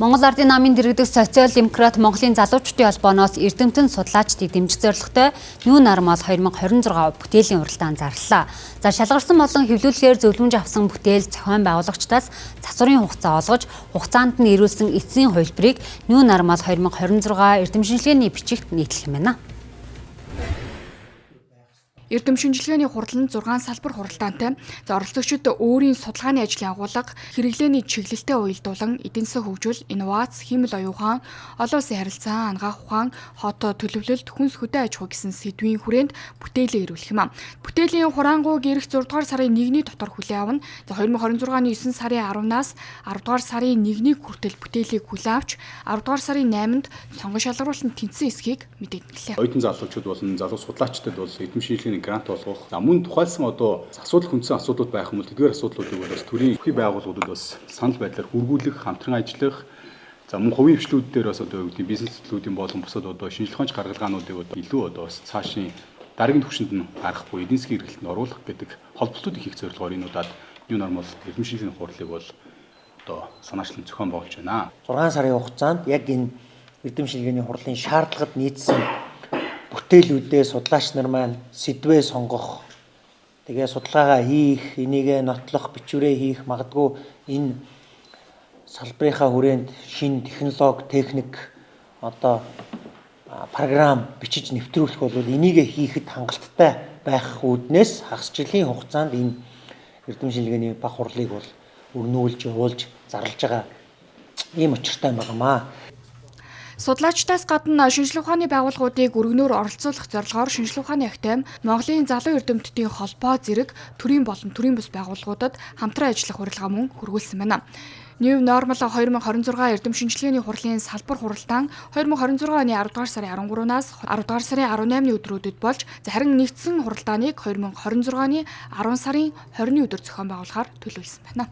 Монгол Ардын намын дэргэдэх социал-демократ Монголын залуучуудын холбооноос эрдэмтэн судлаачдыг дэмжих зорилготой New Normal 2026 бүтээлийн уралдаан зарлалаа. За шалгарсан болон хэвлүүлгээр зөвлөмж авсан бүтээл зохион байгуулагчдаас засварын хугацаа олгож, хугацаанд нь ирүүлсэн эцсийн хувилбарыг New Normal 2026 эрдэм шинжилгээний бичигт нийтлэх юм байна. Эрдэм шинжилгээний хурал нь 6 салбар хуралдаантай. За оролцогчид өөрийн судалгааны ажлын агуулга, хэрэглээний чиглэлтэй уялдуулан эдийн засаг хөгжил, инновац, хиймэл оюун ухаан, олон улсын харилцаа, анагаах ухаан, хотоо төлөвлөлт, хүнс хөдөө аж ахуй гэсэн сэдвийн хүрээнд бүтээлээ ирүүлэх юм. Бүтээлийн хураангуйг ирэх 6 дугаар сарын 1-ний дотор хүлээн авна. За 2026 оны 9 сарын 10-наас 10 дугаар сарын 1-ний хүртэл бүтээлийг хүлээн авч 10 дугаар сарын 8-нд сонгон шалгаруулалтанд тэнцсэн эсхийг мэдээллээ. Оюутан залуучууд болон залуу судлаачдад бол эдийн шинжилгээний грант олгох, мөн тухайлсан асуудал хүндсэн асуудлууд байх юм бол тэдгээр асуудлуудыг бол бас төрийн бүхий байгууллагуудад бас санал байдлаар хүргүүлэх, хамтран ажиллах, мөн хувийн хвшлүүд дээр бас бизнес төлөвлөлтийн болон бусад шинжилгээ ухаанч гаргалгаануудыг илүү бас цаашийн дараагийн түвшинд нь гаргахгүй эдийн засгийн эргэлтэнд оруулах гэдэг холболтууд их зорилгоор энэ удаад New Normal эрдэм шинжилгээний хурлыг бол санаачлан зохион байгуулж байна. 6 сарын хугацаанд яг энэ эрдэм шинжилгээний хурлын шаардлагад нийцсэн бүтээлүүдээ судлаач нар маань сэдвээ сонгох, тэгээ судалгаагаа хийх, энийгээ нотлох, бичвэрээ хийх, магадгүй энэ салбарынхаа хүрээнд шинэ технологи, техник програм бичиж нэвтрүүлэх бол энийгээ хийхэд хангалттай байх үүднээс хагас жилийн хугацаанд энэ эрдэм шинжилгээний баг хурлыг бол өрнүүлж, явуулж, зарлаж байгаа ийм учиртай байнамаа. Судлаачдаас гадна шинжилгээ ухааны байгууллагуудыг өргөнөөр оролцуулах зорилгоор шинжилгээ ухааны агентайм Монголын залуу эрдэмтдийн холбоо зэрэг төрийн болон төрийн бус байгууллагуудад хамтран ажиллах урилга мөн хөргүүлсэн байна. New Normal 2026 эрдэм шинжилгээний хурлын салбар хуралдаан 2026 оны 10 дугаар сарын 13-наас 10 дугаар сарын 18-ны өдрүүдэд болж, харин нэгдсэн хуралдааныг 2026 оны 10 сарын 20-ны өдөр зохион байгуулахаар төлөвлөсөн байна.